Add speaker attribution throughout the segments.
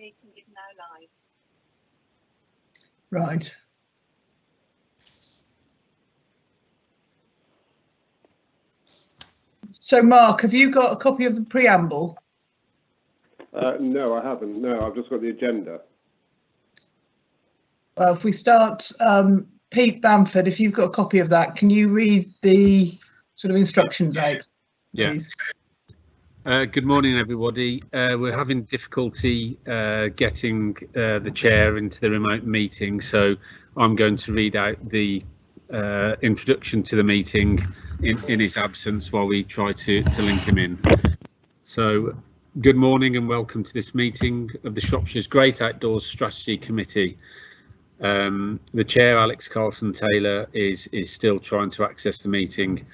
Speaker 1: meeting is now live.
Speaker 2: Right. So, Mark, have you got a copy of the preamble?
Speaker 3: No, I haven't. No, I've just got the agenda.
Speaker 2: Well, if we start, Pete Bamford, if you've got a copy of that, can you read the sort of instructions out, please?
Speaker 4: Yeah. Good morning, everybody. We're having difficulty getting the chair into the remote meeting, so I'm going to read out the introduction to the meeting in his absence while we try to link him in. So, good morning and welcome to this meeting of the Shropshire's Great Outdoors Strategy Committee. The chair, Alex Carlson-Taylor, is still trying to access the meeting.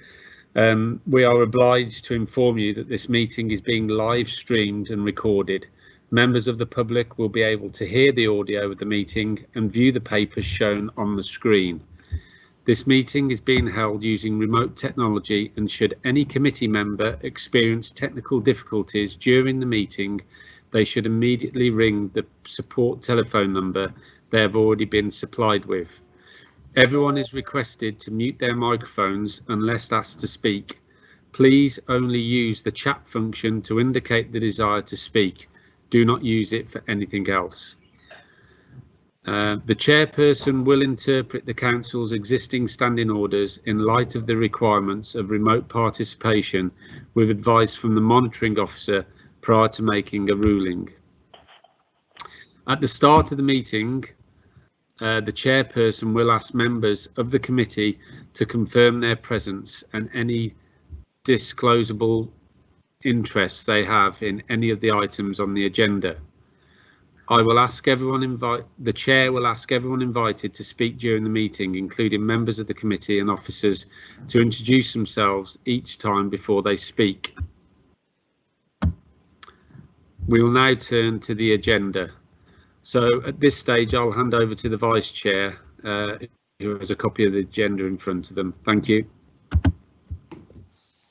Speaker 4: We are obliged to inform you that this meeting is being live streamed and recorded. Members of the public will be able to hear the audio of the meeting and view the papers shown on the screen. This meeting is being held using remote technology, and should any committee member experience technical difficulties during the meeting, they should immediately ring the support telephone number they have already been supplied with. Everyone is requested to mute their microphones unless asked to speak. Please only use the chat function to indicate the desire to speak. Do not use it for anything else. The chairperson will interpret the council's existing standing orders in light of the requirements of remote participation, with advice from the monitoring officer prior to making a ruling. At the start of the meeting, the chairperson will ask members of the committee to confirm their presence and any disclosable interests they have in any of the items on the agenda. The chair will ask everyone invited to speak during the meeting, including members of the committee and officers, to introduce themselves each time before they speak. We will now turn to the agenda. So at this stage, I'll hand over to the Vice Chair, who has a copy of the agenda in front of them. Thank you.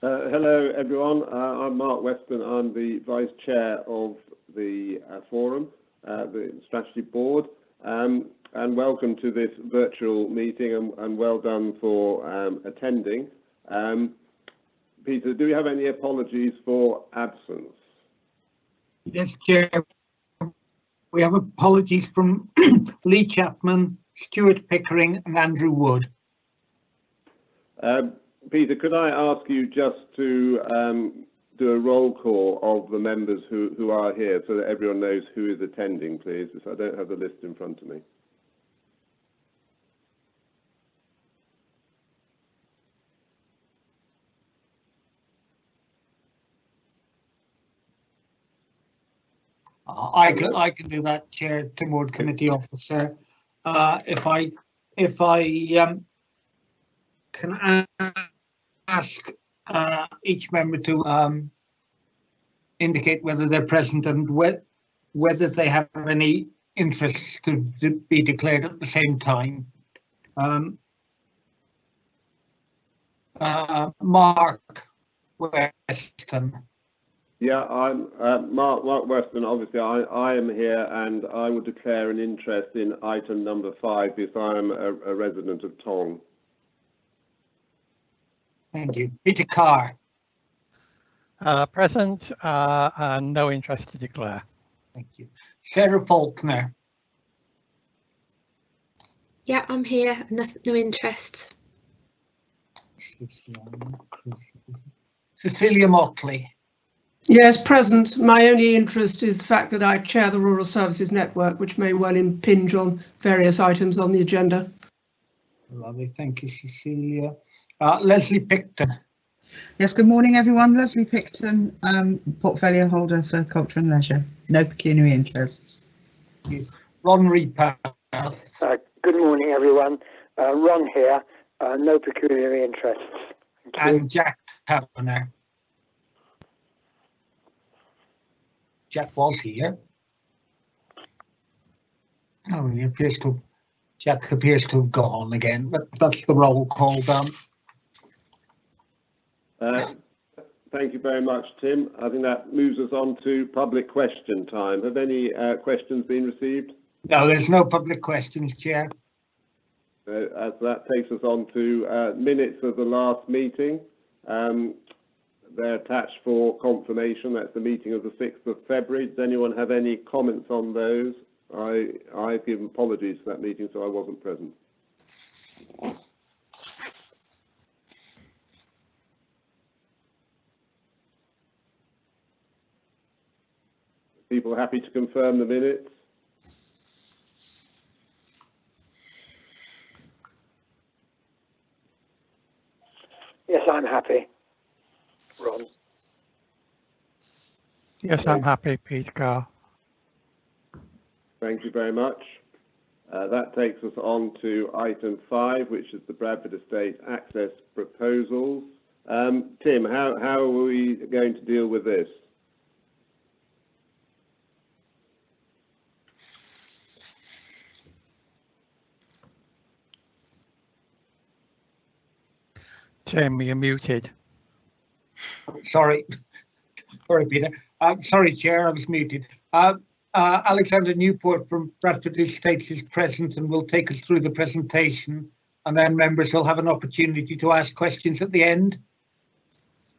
Speaker 3: Hello, everyone. I'm Mark Weston. I'm the Vice Chair of the forum, the Strategy Board, and welcome to this virtual meeting, and well done for attending. Peter, do we have any apologies for absence?
Speaker 5: Yes, Chair. We have apologies from Lee Chapman, Stuart Pickering and Andrew Wood.
Speaker 3: Peter, could I ask you just to do a roll call of the members who are here so that everyone knows who is attending, please? Because I don't have the list in front of me.
Speaker 5: I can do that, Chair. Tim Ward, Committee Officer. If I can ask each member to indicate whether they're present and whether they have any interests to be declared at the same time. Mark Weston.
Speaker 3: Yeah, I'm Mark Weston. Obviously, I am here, and I would declare an interest in item number 5 because I am a resident of Tong.
Speaker 5: Thank you. Peter Carr.
Speaker 6: Present, and no interest to declare.
Speaker 5: Thank you. Sarah Faulkner.
Speaker 7: Yeah, I'm here. No interest.
Speaker 5: Cecilia Motley.
Speaker 8: Yes, present. My only interest is the fact that I chair the Rural Services Network, which may well impinge on various items on the agenda.
Speaker 5: Lovely, thank you, Cecilia. Leslie Picton.
Speaker 9: Yes, good morning, everyone. Leslie Picton, portfolio holder for Culture and Leisure. No pecuniary interests.
Speaker 5: Ron Repath.
Speaker 10: Good morning, everyone. Ron here. No pecuniary interests.
Speaker 5: And Jack Taverner. Jack was here. Oh, Jack appears to have gone again, but that's the roll call done.
Speaker 3: Thank Thank you very much, Tim. I think that moves us on to public question time. Have any questions been received?
Speaker 5: No, there's no public questions, Chair.
Speaker 3: As that takes us on to minutes of the last meeting. They're attached for confirmation. That's the meeting of the 6th of February. Does anyone have any comments on those? I give apologies for that meeting, so I wasn't present. People happy to confirm the minutes?
Speaker 10: Yes, I'm happy. Ron.
Speaker 6: Yes, I'm happy, Peter Carr.
Speaker 3: Thank you very much. That takes us on to item 5, which is the Bradford Estate access proposals. Tim, how are we going to deal with this?
Speaker 6: Tim, you're muted.
Speaker 5: Sorry, Peter. Sorry, Chair, I was muted. Alexander Newport from Bradford Estates is present and will take us through the presentation, and then members will have an opportunity to ask questions at the end.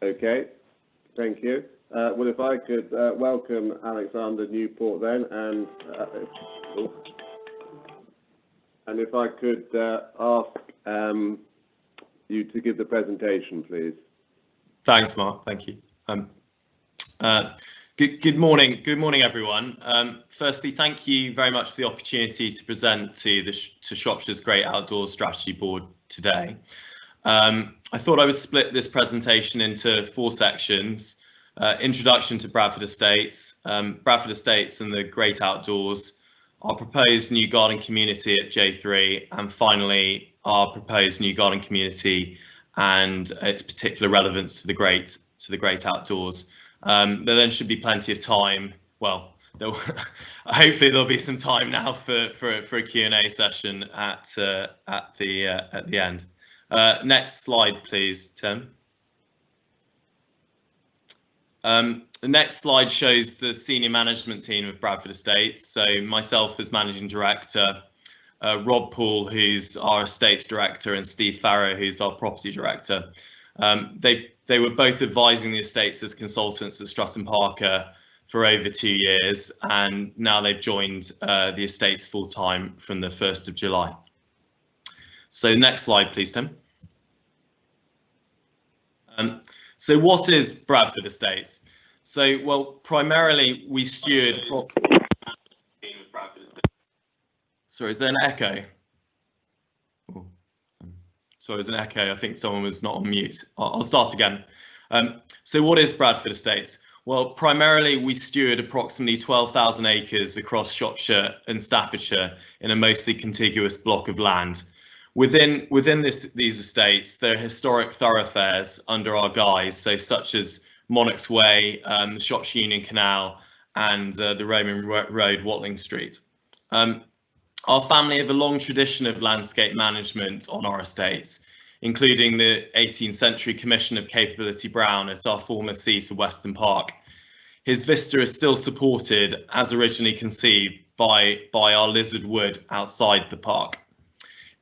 Speaker 3: Okay, thank you. Well, if I could welcome Alexander Newport then, and if I could ask you to give the presentation, please.
Speaker 1: Thanks, Mark. Thank you. Good morning, everyone. Firstly, thank you very much for the opportunity to present to Shropshire's Great Outdoors Strategy Board today. I thought I would split this presentation into 4 sections. Introduction to Bradford Estates, Bradford Estates and the Great Outdoors, our proposed new garden community at J3, and finally our proposed new garden community and its particular relevance to the great outdoors. There then should be plenty of time. Well, hopefully there'll be some time now for a Q&A session at the end. Next slide, please, Tim. The next slide shows the senior management team of Bradford Estates. So myself as managing director, Rob Poole, who's our estates director, and Steve Farrow, who's our property director. They were both advising the estates as consultants at Stratton Parker for over 2 years, and now they've joined the estates full time from the 1st of July. So next slide, please, Tim. So what is Bradford Estates? So, well, primarily we steward approximately. Sorry, is there an echo? Oh, sorry, there's an echo. I think someone was not on mute. I'll start again. So what is Bradford Estates? Well, primarily we steward approximately 12,000 acres across Shropshire and Staffordshire in a mostly contiguous block of land. Within these estates, there are historic thoroughfares under our guise, so such as Monarch's Way, the Shropshire Union Canal, and the Roman Road, Watling Street. Our family have a long tradition of landscape management on our estates, including the 18th century commission of Capability Brown at our former seat of Weston Park. His vista is still supported, as originally conceived, by our lizard wood outside the park.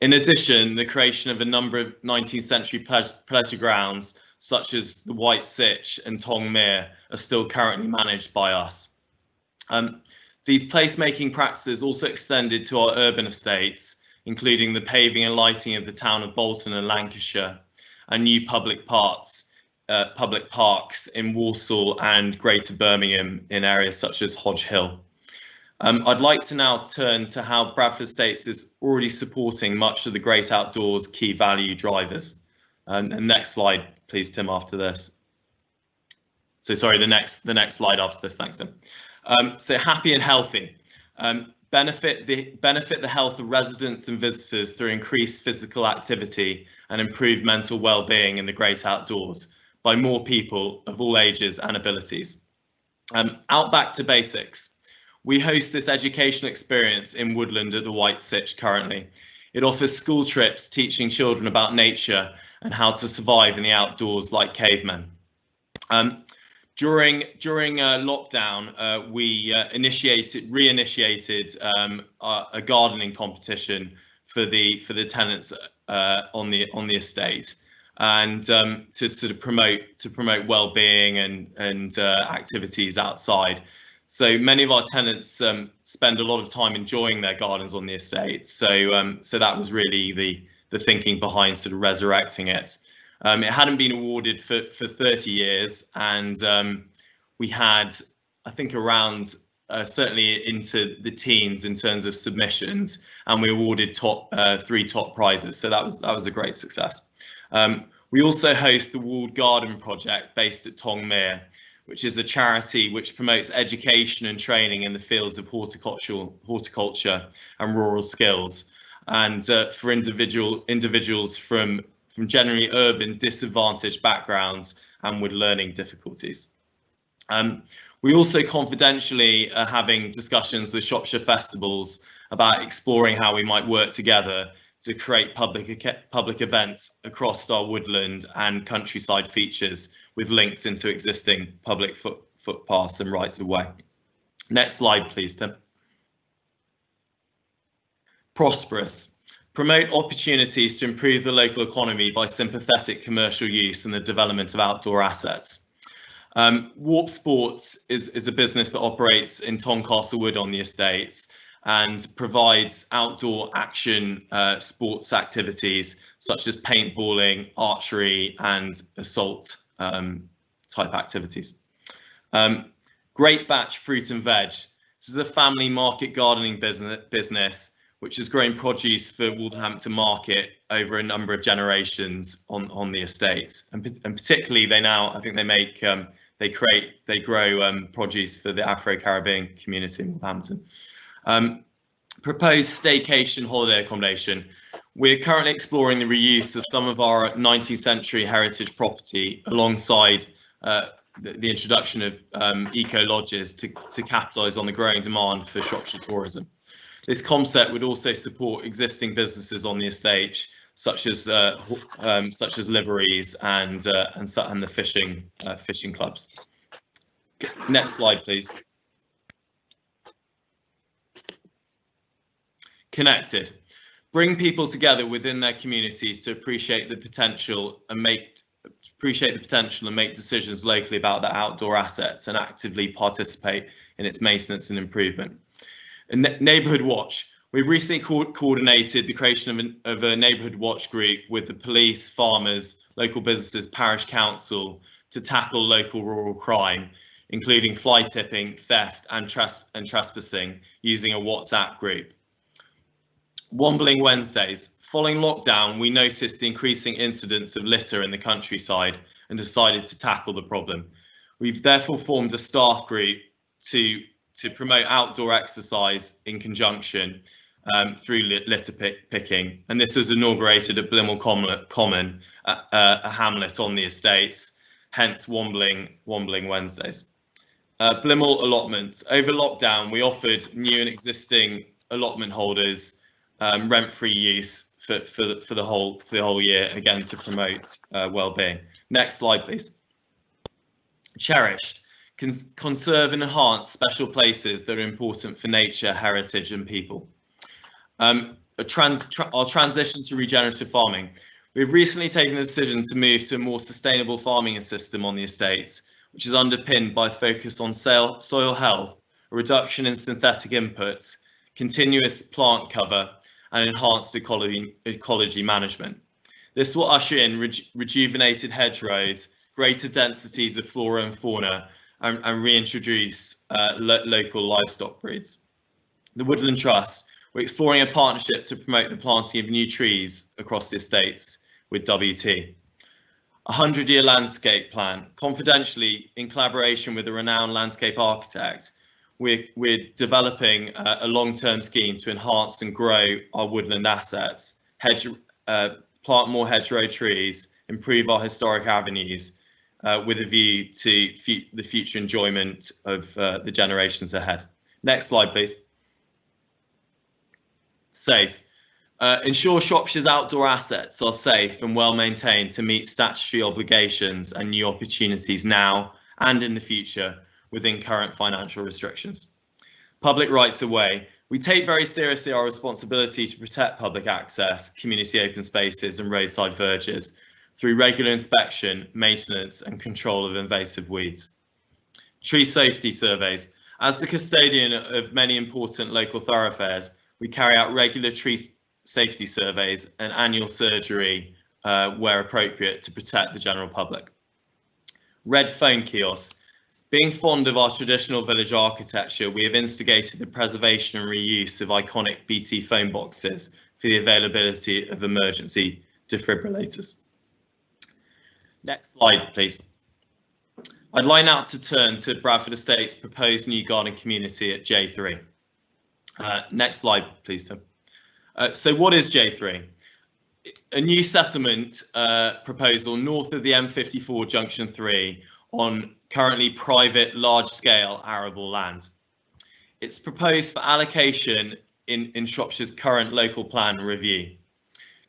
Speaker 1: In addition, the creation of a number of 19th century pleasure grounds, such as the White Sitch and Tong Mere, are still currently managed by us. These placemaking practices also extended to our urban estates, including the paving and lighting of the town of Bolton and Lancashire, and new public parks in Walsall and Greater Birmingham in areas such as Hodge Hill. I'd like to now turn to how Bradford Estates is already supporting much of the great outdoors key value drivers. And next slide, please, Tim, after this. So sorry, the next slide after this, thanks, Tim. So happy and healthy. Benefit the health of residents and visitors through increased physical activity and improved mental well-being in the great outdoors by more people of all ages and abilities. Back to basics. We host this educational experience in Woodland at the White Sitch currently. It offers school trips teaching children about nature and how to survive in the outdoors like cavemen. During lockdown, we reinitiated a gardening competition for the tenants on the estate, and to sort of promote well-being and activities outside. So many of our tenants spend a lot of time enjoying their gardens on the estate. So that was really the thinking behind sort of resurrecting it. It hadn't been awarded for 30 years, and we had, I think, around certainly into the teens in terms of submissions, and we awarded three top prizes. So that was a great success. We also host the Walled Garden Project based at Tongmere, which is a charity which promotes education and training in the fields of horticulture and rural skills, and for individuals from generally urban disadvantaged backgrounds and with learning difficulties. We also confidentially are having discussions with Shropshire festivals about exploring how we might work together to create public events across our woodland and countryside features with links into existing public footpaths and rights of way. Next slide, please, Tim. Prosperous. Promote opportunities to improve the local economy by sympathetic commercial use and the development of outdoor assets. Warp Sports is a business that operates in Tongcastle Wood on the estates and provides outdoor action sports activities such as paintballing, archery and assault type activities. Great Batch Fruit and Veg. This is a family market gardening business which has grown produce for Wolverhampton Market over a number of generations on the estates, and particularly they grow produce for the Afro-Caribbean community in Wolverhampton. Proposed staycation holiday accommodation. We're currently exploring the reuse of some of our 19th century heritage property alongside the introduction of eco lodges to capitalise on the growing demand for Shropshire tourism. This concept would also support existing businesses on the estate, such as liveries and the fishing clubs. Next slide, please. Connected. Bring people together within their communities to appreciate the potential and make decisions locally about their outdoor assets and actively participate in its maintenance and improvement. Neighbourhood Watch. We've recently coordinated the creation of a Neighbourhood Watch group with the police, farmers, local businesses, parish council to tackle local rural crime, including fly tipping, theft and trespassing, using a WhatsApp group. Wombling Wednesdays. Following lockdown, we noticed the increasing incidence of litter in the countryside and decided to tackle the problem. We've therefore formed a staff group to promote outdoor exercise in conjunction through litter picking, and this was inaugurated at Blimmel Common, a hamlet on the estates, hence Wombling Wednesdays. Blimmel allotments. Over lockdown, we offered new and existing allotment holders rent-free use for the whole year, again to promote well-being. Next slide, please. Cherished. Conserve and enhance special places that are important for nature, heritage and people. Our transition to regenerative farming. We've recently taken the decision to move to a more sustainable farming system on the estates, which is underpinned by focus on soil health, a reduction in synthetic inputs, continuous plant cover and enhanced ecology management. This will usher in rejuvenated hedgerows, greater densities of flora and fauna, and reintroduce local livestock breeds. The Woodland Trust. We're exploring a partnership to promote the planting of new trees across the estates with WT. A 100-year landscape plan. Confidentially, in collaboration with a renowned landscape architect, we're developing a long-term scheme to enhance and grow our woodland assets, plant more hedgerow trees, improve our historic avenues, with a view to the future enjoyment of the generations ahead. Next slide, please. Safe. Ensure Shropshire's outdoor assets are safe and well maintained to meet statutory obligations and new opportunities now and in the future within current financial restrictions. Public rights of way. We take very seriously our responsibility to protect public access, community open spaces and roadside verges through regular inspection, maintenance and control of invasive weeds. Tree safety surveys. As the custodian of many important local thoroughfares, we carry out regular tree safety surveys and annual surgery where appropriate to protect the general public. Red phone kiosks. Being fond of our traditional village architecture, we have instigated the preservation and reuse of iconic BT phone boxes for the availability of emergency defibrillators. Next slide, please. I'd like now to turn to Bradford Estate's proposed new garden community at J3. Next slide, please, Tim. So what is J3? A new settlement proposal north of the M54 Junction 3 on currently private large-scale arable land. It's proposed for allocation in Shropshire's current local plan review.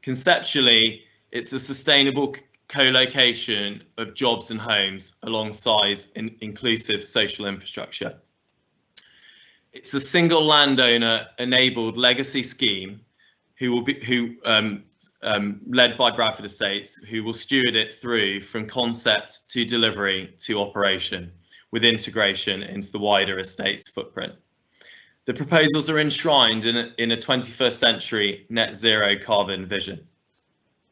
Speaker 1: Conceptually, it's a sustainable co-location of jobs and homes alongside inclusive social infrastructure. It's a single landowner enabled legacy scheme led by Bradford Estates, who will steward it through from concept to delivery to operation with integration into the wider estate's footprint. The proposals are enshrined in a 21st century net zero carbon vision.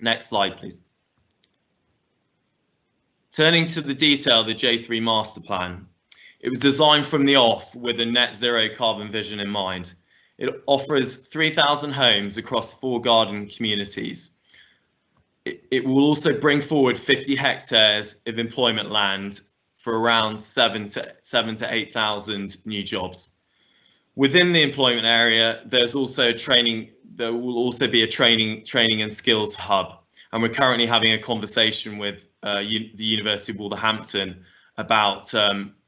Speaker 1: Next slide, please. Turning to the detail of the J3 master plan, it was designed from the off with a net zero carbon vision in mind. It offers 3,000 homes across 4 garden communities. It will also bring forward 50 hectares of employment land for around 7,000 to 8,000 new jobs. Within the employment area, there will also be a training and skills hub. And we're currently having a conversation with the University of Wolverhampton about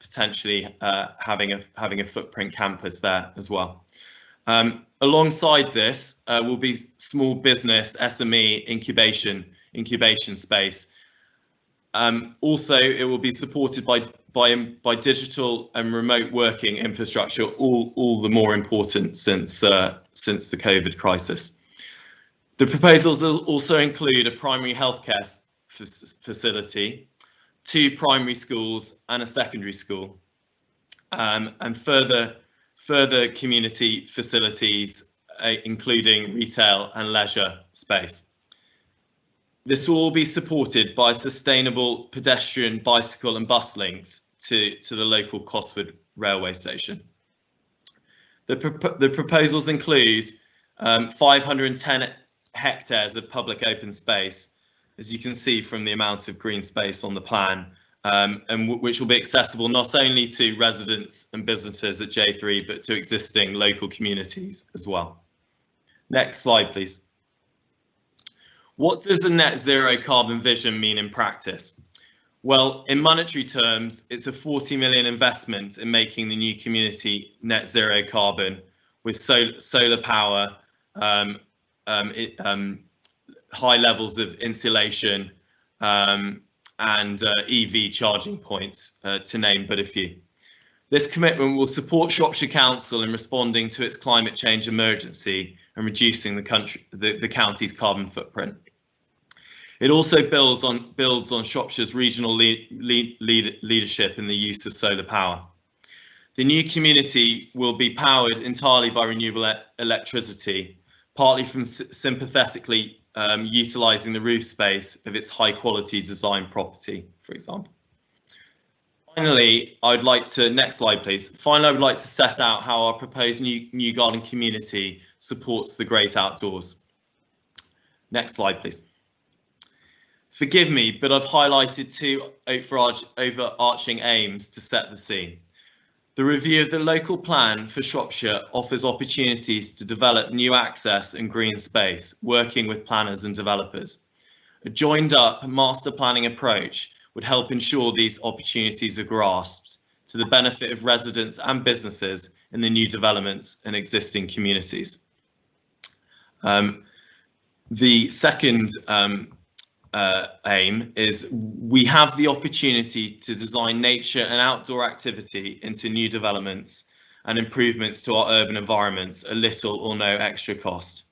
Speaker 1: potentially having a footprint campus there as well. Alongside this will be small business SME incubation space. Also, it will be supported by digital and remote working infrastructure, all the more important since the COVID crisis. The proposals also include a primary healthcare facility, 2 primary schools and a secondary school, and further community facilities, including retail and leisure space. This will all be supported by sustainable pedestrian, bicycle and bus links to the local Cosford railway station. The proposals include 510 hectares of public open space, as you can see from the amount of green space on the plan, and which will be accessible not only to residents and visitors at J3, but to existing local communities as well. Next slide, please. What does a net zero carbon vision mean in practice? Well, in monetary terms, it's a 40 million investment in making the new community net zero carbon with solar power, high levels of insulation, and EV charging points, to name but a few. This commitment will support Shropshire Council in responding to its climate change emergency and reducing the county's carbon footprint. It also builds on Shropshire's regional leadership in the use of solar power. The new community will be powered entirely by renewable electricity, partly from sympathetically utilising the roof space of its high quality design property, for example. Finally, next slide please. Finally, I would like to set out how our proposed new garden community supports the great outdoors. Next slide please. Forgive me, but I've highlighted 2 overarching aims to set the scene. The review of the local plan for Shropshire offers opportunities to develop new access and green space, working with planners and developers. A joined up master planning approach would help ensure these opportunities are grasped to the benefit of residents and businesses in the new developments and existing communities. The second aim is we have the opportunity to design nature and outdoor activity into new developments and improvements to our urban environments at little or no extra cost.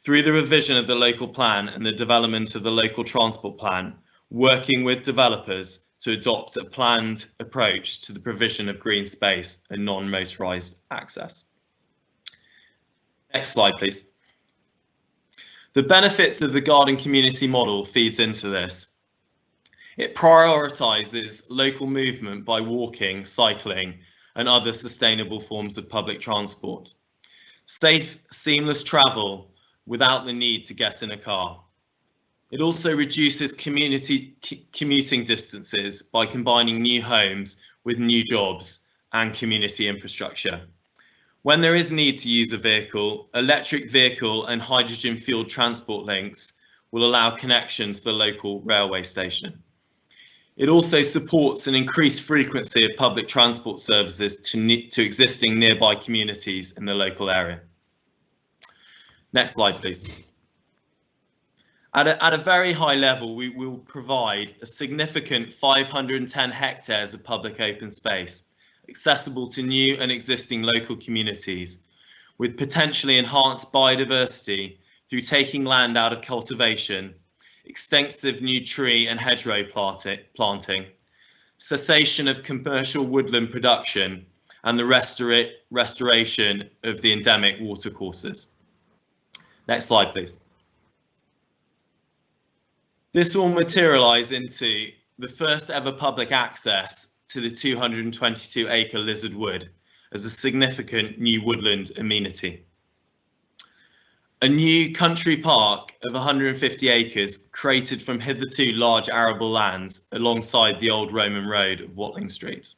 Speaker 1: Through the revision of the local plan and the development of the local transport plan, working with developers to adopt a planned approach to the provision of green space and non-motorised access. Next slide, please. The benefits of the garden community model feeds into this. It prioritises local movement by walking, cycling, and other sustainable forms of public transport. Safe, seamless travel without the need to get in a car. It also reduces commuting distances by combining new homes with new jobs and community infrastructure. When there is need to use a vehicle, electric vehicle and hydrogen fueled transport links will allow connection to the local railway station. It also supports an increased frequency of public transport services to existing nearby communities in the local area. Next slide, please. At a very high level, we will provide a significant 510 hectares of public open space, accessible to new and existing local communities, with potentially enhanced biodiversity through taking land out of cultivation, extensive new tree and hedgerow planting, cessation of commercial woodland production, and the restoration of the endemic watercourses. Next slide, please. This will materialise into the first ever public access to the 222-acre Lizard Wood as a significant new woodland amenity. A new country park of 150 acres created from hitherto large arable lands alongside the old Roman road of Watling Street.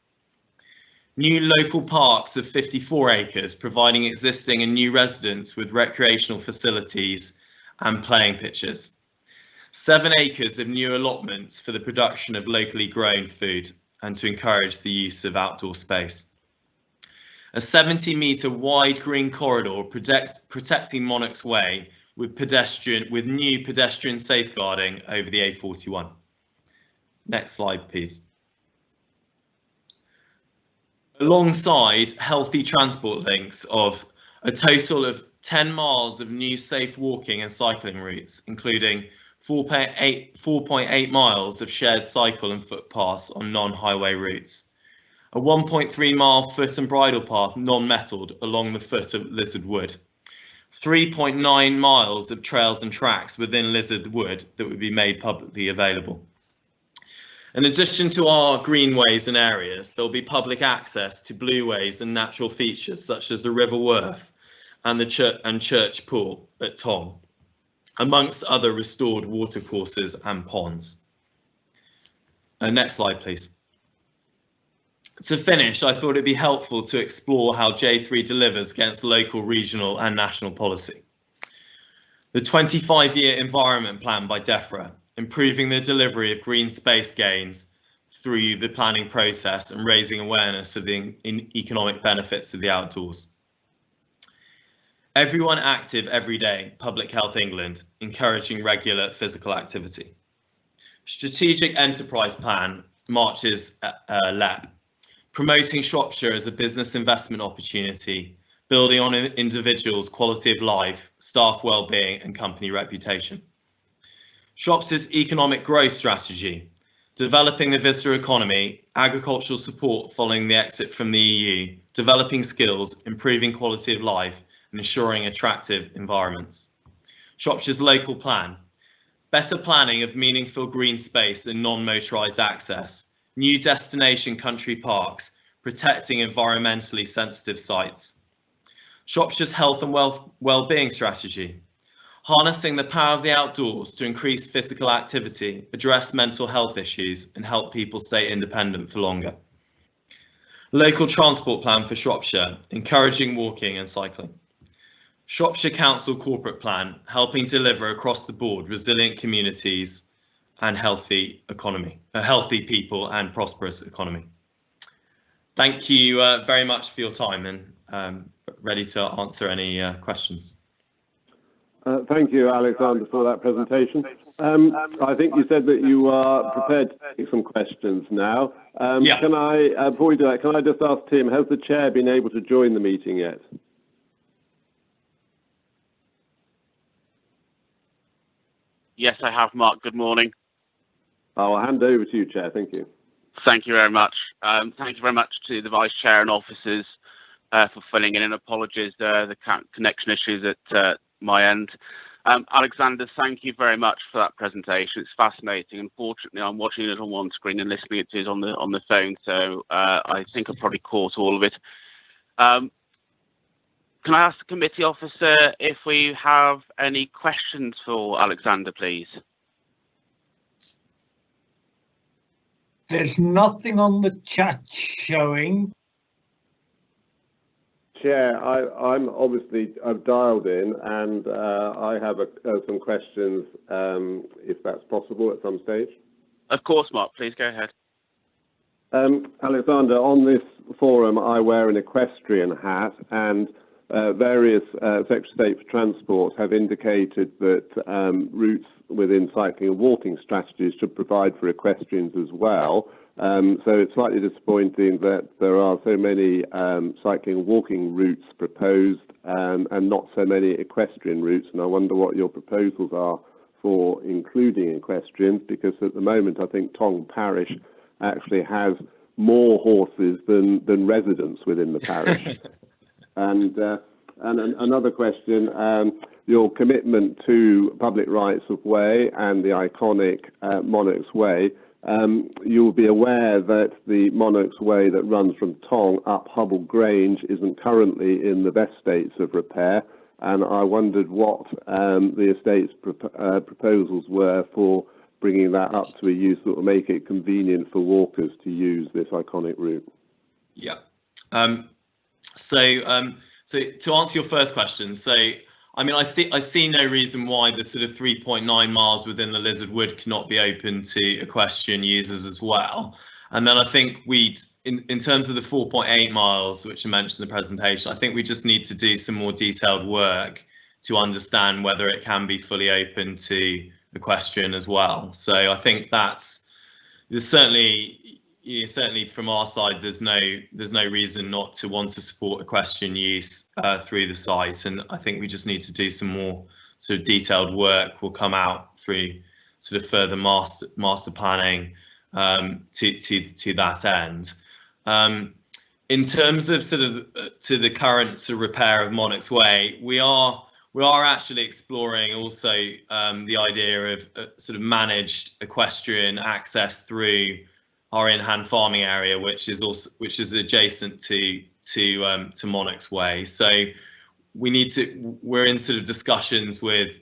Speaker 1: New local parks of 54 acres providing existing and new residents with recreational facilities and playing pitches. 7 acres of new allotments for the production of locally grown food and to encourage the use of outdoor space. A 70-metre wide green corridor protecting Monarch's Way with new pedestrian safeguarding over the A41. Next slide, please. Alongside healthy transport links of a total of 10 miles of new safe walking and cycling routes, including 4.8 miles of shared cycle and footpaths on non-highway routes, a 1.3 mile foot and bridle path non-metalled along the foot of Lizard Wood, 3.9 miles of trails and tracks within Lizard Wood that would be made publicly available. In addition to our greenways and areas, there will be public access to blueways and natural features such as the River Worth and the Church Pool at Tong, amongst other restored watercourses and ponds. Next slide, please. To finish, I thought it'd be helpful to explore how J3 delivers against local, regional and national policy. The 25-year environment plan by DEFRA, improving the delivery of green space gains through the planning process and raising awareness of the economic benefits of the outdoors. Everyone active every day, Public Health England, encouraging regular physical activity. Strategic Enterprise Plan, March's LEP, promoting Shropshire as a business investment opportunity, building on individuals' quality of life, staff well-being and company reputation. Shropshire's economic growth strategy, developing the visitor economy, agricultural support following the exit from the EU, developing skills, improving quality of life, and ensuring attractive environments. Shropshire's local plan, better planning of meaningful green space and non-motorised access, new destination country parks, protecting environmentally sensitive sites. Shropshire's health and well-being strategy, harnessing the power of the outdoors to increase physical activity, address mental health issues and help people stay independent for longer. Local transport plan for Shropshire, encouraging walking and cycling. Shropshire Council corporate plan, helping deliver across the board resilient communities and healthy people and prosperous economy. Thank you very much for your time and ready to answer any questions.
Speaker 3: Thank you, Alexander, for that presentation. I think you said that you are prepared to take some questions now.
Speaker 1: Yeah.
Speaker 3: Can I, before we do that, can I just ask Tim, has the chair been able to join the meeting yet?
Speaker 11: Yes, I have, Mark. Good morning.
Speaker 3: I'll hand over to you, Chair. Thank you.
Speaker 11: Thank you very much. Thank you very much to the Vice Chair and officers for filling in, and apologies the connection issues at my end. Alexander, thank you very much for that presentation. It's fascinating. Unfortunately, I'm watching it on one screen and listening to it on the phone, so I think I probably caught all of it. Can I ask the committee officer if we have any questions for Alexander, please?
Speaker 5: There's nothing on the chat showing.
Speaker 3: Chair, I've dialed in, and I have some questions, if that's possible at some stage.
Speaker 11: Of course, Mark, please go ahead.
Speaker 3: Alexander, on this forum, I wear an equestrian hat, and various Secretary of State for Transport have indicated that routes within cycling and walking strategies should provide for equestrians as well. So it's slightly disappointing that there are so many cycling and walking routes proposed and not so many equestrian routes, and I wonder what your proposals are for including equestrians, because at the moment I think Tong Parish actually has more horses than residents within the parish. And another question, your commitment to public rights of way and the iconic Monarch's Way. You'll be aware that the Monarch's Way that runs from Tong up Hubble Grange isn't currently in the best states of repair, and I wondered what the estate's proposals were for bringing that up to a use that will make it convenient for walkers to use this iconic route.
Speaker 1: Yeah. So to answer your first question, so I mean, I see no reason why the sort of 3.9 miles within the Lizard Wood cannot be open to equestrian users as well. And then I think in terms of the 4.8 miles, which I mentioned in the presentation, I think we just need to do some more detailed work to understand whether it can be fully open to equestrian as well. So I think there's certainly from our side, there's no reason not to want to support equestrian use through the site, and I think we just need to do some more sort of detailed work. Will come out through sort of further master planning to that end. In terms of sort of to the current sort of repair of Monarch's Way, we are actually exploring also the idea of sort of managed equestrian access through our in-hand farming area, which is adjacent to Monarch's Way. So we're in sort of discussions with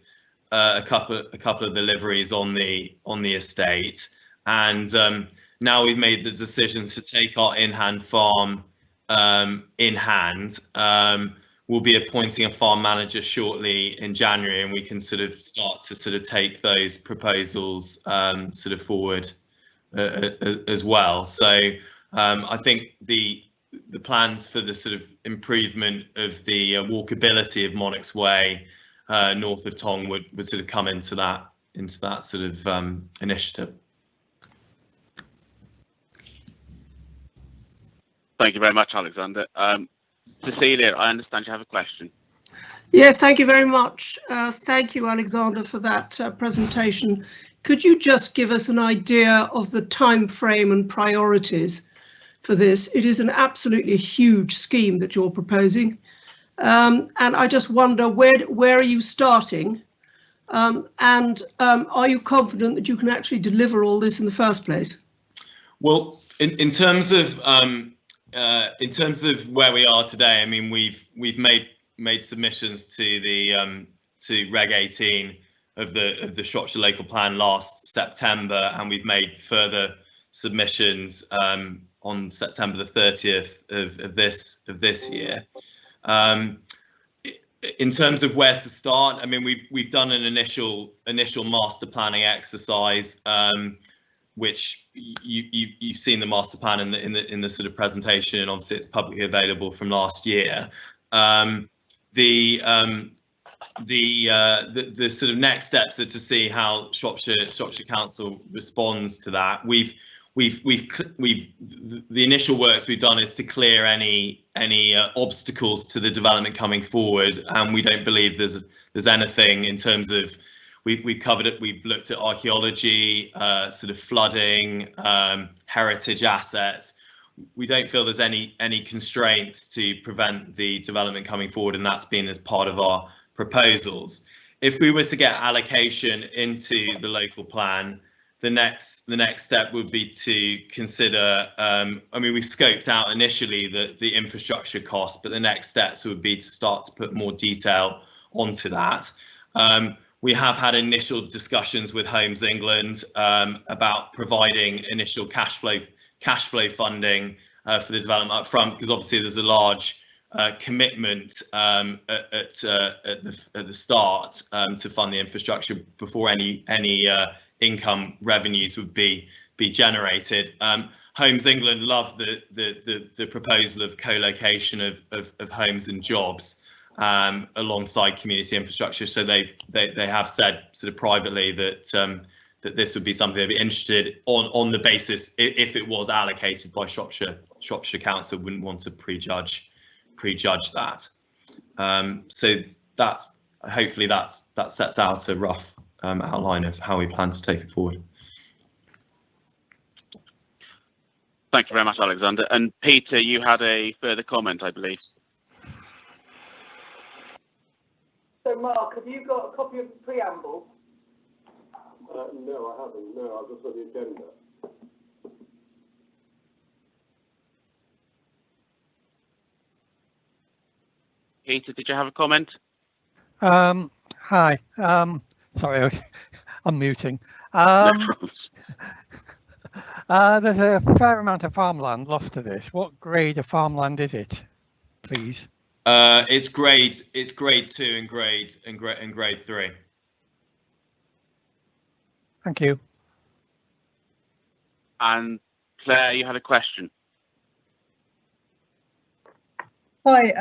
Speaker 1: a couple of the liveries on the estate, and now we've made the decision to take our in-hand farm in hand. We'll be appointing a farm manager shortly in January, and we can sort of start to sort of take those proposals sort of forward as well. So I think the plans for the sort of improvement of the walkability of Monarch's Way north of Tong would sort of come into that sort of initiative.
Speaker 11: Thank you very much, Alexander. Cecilia, I understand you have a question.
Speaker 8: Yes, thank you very much. Thank you, Alexander, for that presentation. Could you just give us an idea of the time frame and priorities for this? It is an absolutely huge scheme that you're proposing, and I just wonder where are you starting, and are you confident that you can actually deliver all this in the first place?
Speaker 1: Well, in terms of where we are today, I mean, we've made submissions to the to Reg 18 of the Shropshire Local Plan last September, and we've made further submissions on September the 30th of this year. In terms of where to start, I mean, we've done an initial master planning exercise, which you've seen the master plan in the sort of presentation, and obviously it's publicly available from last year. the sort of next steps are to see how Shropshire Council responds to that. The initial works we've done is to clear any obstacles to the development coming forward, and we don't believe there's anything in terms of we've covered it. We've looked at archaeology, sort of flooding, heritage assets. We don't feel there's any constraints to prevent the development coming forward, and that's been as part of our proposals. If we were to get allocation into the local plan, the next step would be to consider, I mean, we scoped out initially the infrastructure cost, but the next steps would be to start to put more detail onto that. We have had initial discussions with Homes England about providing initial cash flow funding for the development up front, because obviously there's a large commitment at the start to fund the infrastructure before any income revenues would be generated. Homes England love the proposal of co-location of homes and jobs alongside community infrastructure. So they have said sort of privately that that this would be something they'd be interested on the basis if it was allocated by Shropshire Council. Wouldn't want to prejudge that. So that's hopefully that sets out a rough outline of how we plan to take it forward.
Speaker 11: Thank you very much, Alexander. And Peter, you had a further comment, I believe.
Speaker 12: So, Mark, have you got a copy of the preamble?
Speaker 3: No, I haven't. No, I've just got the agenda.
Speaker 11: Peter, did you have a comment?
Speaker 6: Hi. Sorry, I'm muting. There's a fair amount of farmland lost to this. What grade of farmland is it, please?
Speaker 1: It's grade 2 and grade 3.
Speaker 6: Thank you.
Speaker 11: And Claire, you had a question.
Speaker 2: Hi,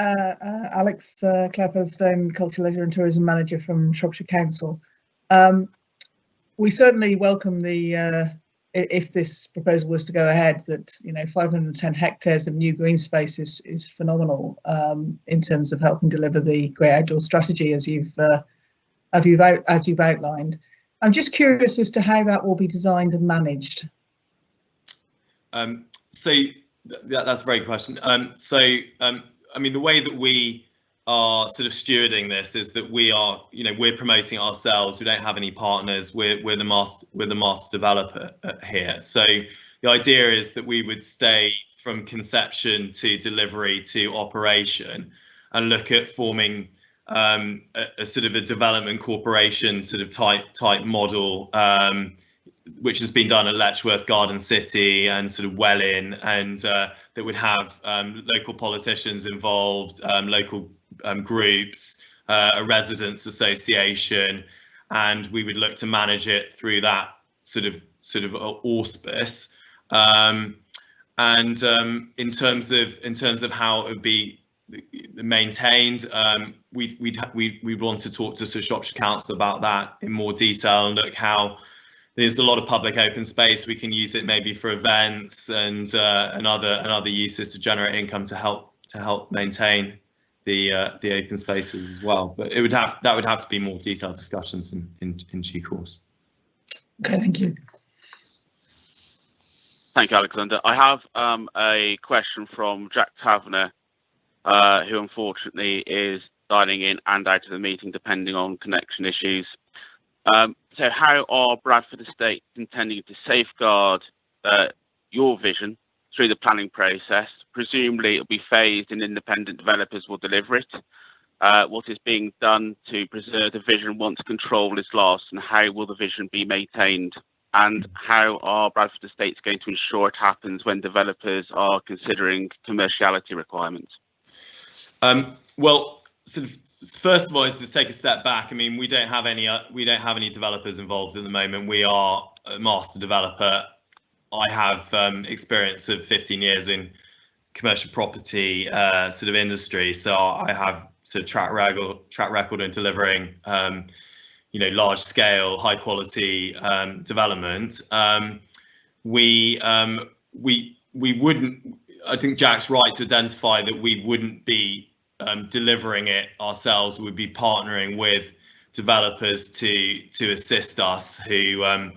Speaker 2: Alex, Claire Featherstone, Culture, Leisure and Tourism Manager from Shropshire Council. We certainly welcome the, if this proposal was to go ahead, that 510 hectares of new green space is phenomenal in terms of helping deliver the Great Outdoor Strategy as you've outlined. I'm just curious as to how that will be designed and managed.
Speaker 1: So that's a very good question. I mean, the way that we are sort of stewarding this is that we are, we're promoting ourselves. We don't have any partners. We're the master developer here. So the idea is that we would stay from conception to delivery to operation and look at forming a sort of a development corporation sort of type model, which has been done at Letchworth Garden City and sort of Welwyn, and that would have local politicians involved, local groups, a residents association, and we would look to manage it through that sort of auspice. And in terms of how it would be maintained, we'd want to talk to Shropshire Council about that in more detail and look how there's a lot of public open space. We can use it maybe for events and other uses to generate income to help maintain the open spaces as well. But that would have to be more detailed discussions in due course.
Speaker 2: Okay, thank you.
Speaker 11: Thank you, Alexander. I have a question from Jack Taverner, who unfortunately is dialing in and out of the meeting depending on connection issues. So how are Bradford Estates intending to safeguard your vision through the planning process? Presumably it'll be phased and independent developers will deliver it. What is being done to preserve the vision once control is lost, and how will the vision be maintained? And how are Bradford Estates going to ensure it happens when developers are considering commerciality requirements?
Speaker 1: Well, sort of, first of all, is to take a step back. I mean, we don't have any developers involved at the moment. We are a master developer. I have experience of 15 years in commercial property sort of industry, so I have track record in delivering large scale, high quality development. We wouldn't. I think Jack's right to identify that we wouldn't be delivering it ourselves. We'd be partnering with developers to assist us. Who I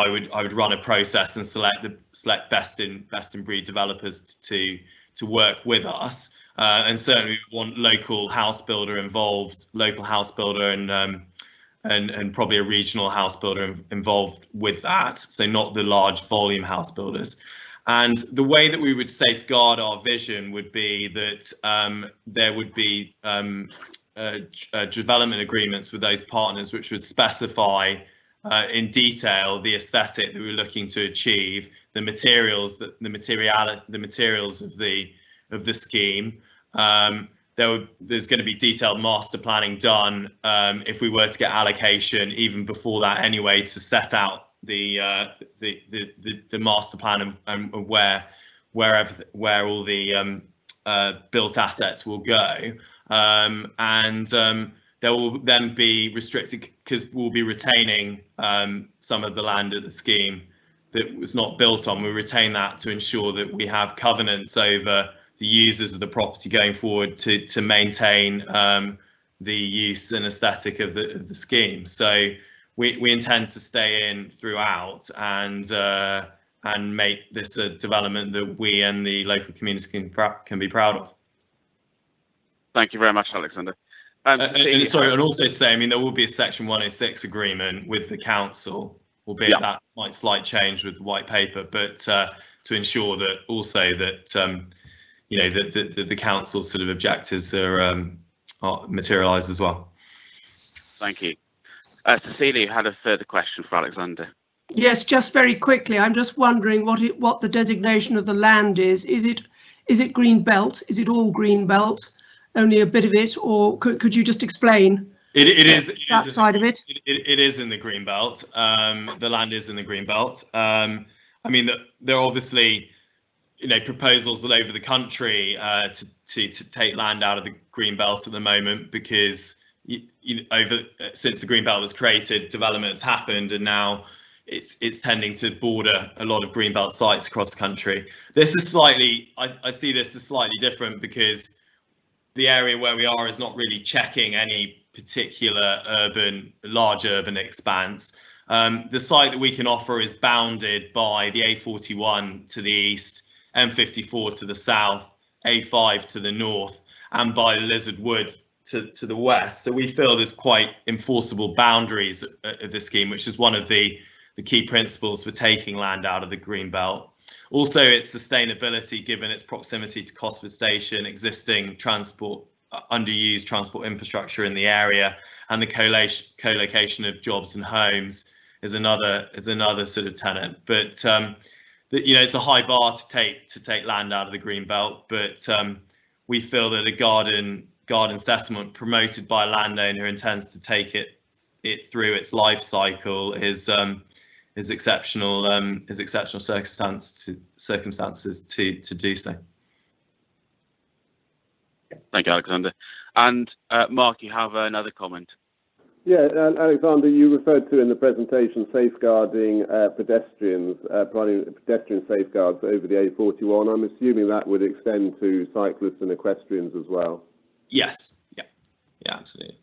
Speaker 1: would run a process and select best in breed developers to work with us. And certainly we want local house builder involved, and probably a regional house builder involved with that. So not the large volume house builders. And the way that we would safeguard our vision would be that there would be development agreements with those partners, which would specify in detail the aesthetic that we're looking to achieve, the materials of the scheme. There's going to be detailed master planning done if we were to get allocation, even before that anyway, to set out the master plan of where all the built assets will go, and there will then be restricted, because we'll be retaining some of the land of the scheme that was not built on. We retain that to ensure that we have covenants over the users of the property going forward to maintain the use and aesthetic of the scheme. So we intend to stay in throughout and make this a development that we and the local community can be proud of.
Speaker 11: Thank you very much, Alexander.
Speaker 1: And also to say, I mean, there will be a Section 106 agreement with the council, albeit that might slight change with the white paper, but to ensure that also that the council sort of objectives are materialised as well. Thank you.
Speaker 11: Cecilia, you had a further question for Alexander.
Speaker 8: Yes, just very quickly. I'm just wondering what the designation of the land is. Is it green belt? Is it all green belt? Only a bit of it, or could you just explain? It is side of it.
Speaker 1: It is in the green belt. The land is in the green belt. I mean, there are obviously proposals all over the country to take land out of the green belt at the moment, because since the green belt was created, development has happened, and now it's tending to border a lot of green belt sites across the country. This is slightly, I see this as slightly different, because the area where we are is not really checking any particular large urban expanse. The site that we can offer is bounded by the A41 to the east, M54 to the south, A5 to the north, and by Lizard Wood to the west. So we feel there's quite enforceable boundaries of the scheme, which is one of the key principles for taking land out of the green belt. Also, its sustainability, given its proximity to Cosford Station, existing underused transport infrastructure in the area, and the co-location of jobs and homes is another sort of tenet. But it's a high bar to take land out of the green belt. But we feel that a garden settlement promoted by a landowner who intends to take it through its life cycle is exceptional circumstances to do so.
Speaker 11: Thank you, Alexander. And Mark, you have another comment.
Speaker 3: Yeah, Alexander, you referred to in the presentation safeguarding pedestrians, providing pedestrian safeguards over the A41. I'm assuming that would extend to cyclists and equestrians as well.
Speaker 1: Yes. Yeah, absolutely.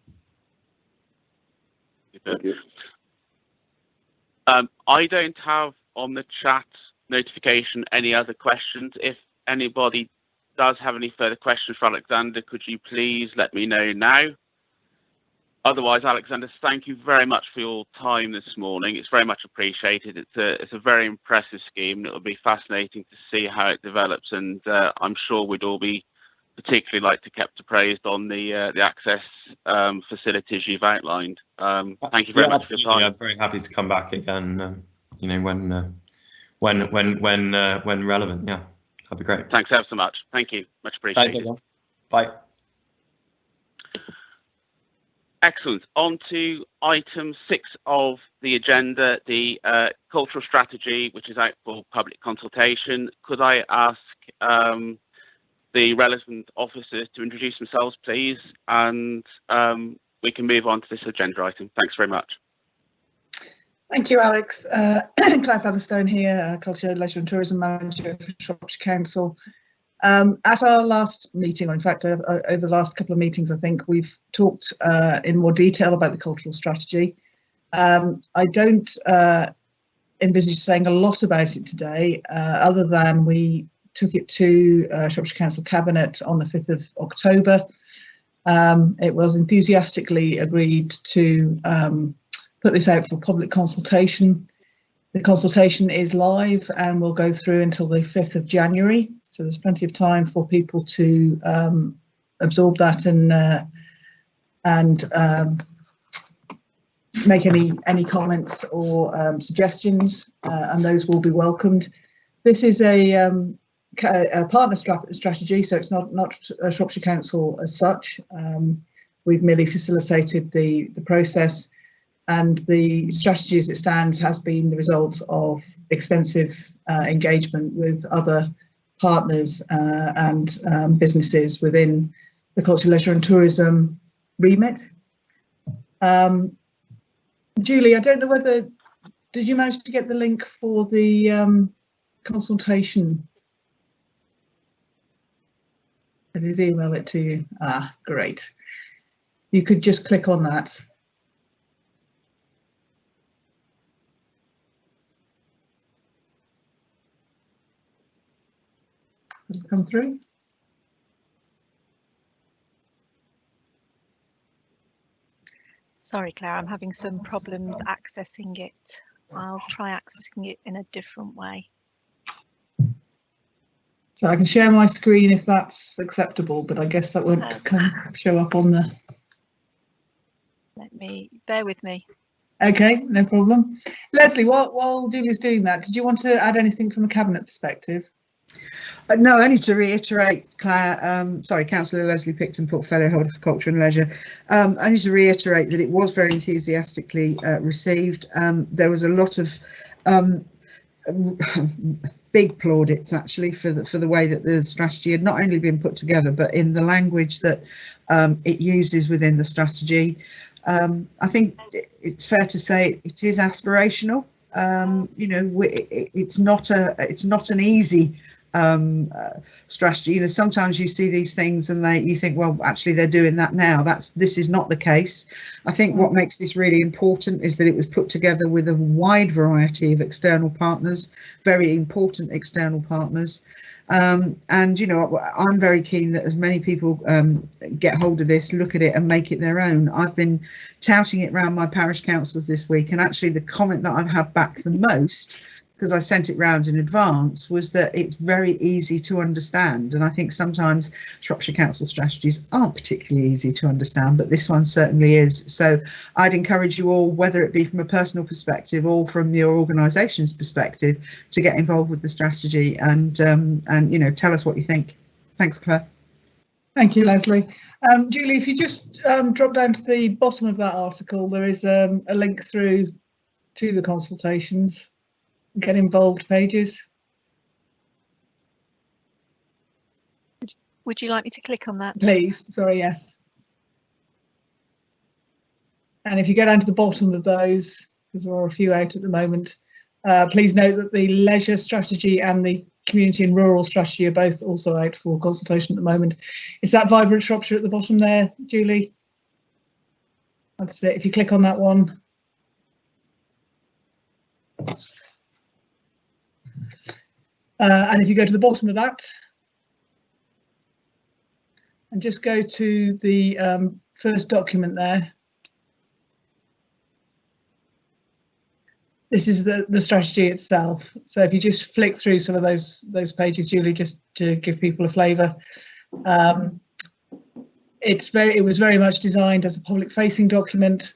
Speaker 3: Thank you.
Speaker 11: I don't have on the chat notification any other questions. If anybody does have any further questions for Alexander, could you please let me know now? Otherwise, Alexander, thank you very much for your time this morning. It's very much appreciated. It's a very impressive scheme, and it'll be fascinating to see how it develops. And I'm sure we'd all be particularly like to kept appraised on the access facilities you've outlined. Thank you very much for your time.
Speaker 1: I'm very happy to come back again. When relevant. Yeah, that'd be great.
Speaker 11: Thanks ever so much. Thank you. Much appreciated.
Speaker 1: Thanks, everyone. Bye.
Speaker 11: Excellent. On to item 6 of the agenda, the cultural strategy, which is out for public consultation. Could I ask the relevant officers to introduce themselves, please, and we can move on to this agenda item. Thanks very much.
Speaker 2: Thank you, Alex. Claire Featherstone here, Culture, Leisure and Tourism Manager for Shropshire Council. At our last meeting, or in fact over the last couple of meetings, I think we've talked in more detail about the cultural strategy. I don't envisage saying a lot about it today, other than we took it to Shropshire Council Cabinet on the 5th of October. It was enthusiastically agreed to put this out for public consultation. The consultation is live and will go through until the 5th of January. So there's plenty of time for people to absorb that and make any comments or suggestions, and those will be welcomed. This is a partner strategy, so it's not a Shropshire Council as such. We've merely facilitated the process, and the strategy as it stands has been the result of extensive engagement with other partners and businesses within the culture, leisure and tourism remit. Julie, I don't know whether, did you manage to get the link for the consultation? I did email it to you. Ah, great. You could just click on that. It'll come through.
Speaker 13: Sorry, Claire, I'm having some problems accessing it. I'll try accessing it in a different way.
Speaker 2: So I can share my screen if that's acceptable, but I guess that won't show up on the...
Speaker 13: Bear with me.
Speaker 2: Okay, no problem. Leslie, while Julie's doing that, did you want to add anything from a cabinet perspective?
Speaker 9: No, only to reiterate, Claire, Councillor Leslie Picton, Portfolio Holder for Culture and Leisure, only to reiterate that it was very enthusiastically received. There was a lot of big plaudits actually for the way that the strategy had not only been put together, but in the language that it uses within the strategy. I think it's fair to say it is aspirational. You know, it's not an easy strategy. You know, sometimes you see these things and you think, well, actually they're doing that now. This is not the case. I think what makes this really important is that it was put together with a wide variety of external partners, very important external partners. And you know, I'm very keen that as many people get hold of this, look at it and make it their own. I've been touting it around my parish councils this week, and actually the comment that I've had back the most, because I sent it round in advance, was that it's very easy to understand. And I think sometimes Shropshire Council strategies aren't particularly easy to understand, but this one certainly is. So I'd encourage you all, whether it be from a personal perspective or from your organisation's perspective, to get involved with the strategy and you know, tell us what you think. Thanks, Claire.
Speaker 2: Thank you, Leslie. Julie, if you just drop down to the bottom of that article, there is a link through to the consultations. Get involved pages.
Speaker 13: Would you like me to click on that?
Speaker 2: Please, sorry, yes. And if you go down to the bottom of those, because there are a few out at the moment, please note that the leisure strategy and the community and rural strategy are both also out for consultation at the moment. It's that Vibrant Shropshire at the bottom there, Julie. That's it. If you click on that one. And if you go to the bottom of that and just go to the first document there, this is the strategy itself. So if you just flick through some of those pages, Julie, just to give people a flavour, it was very much designed as a public-facing document,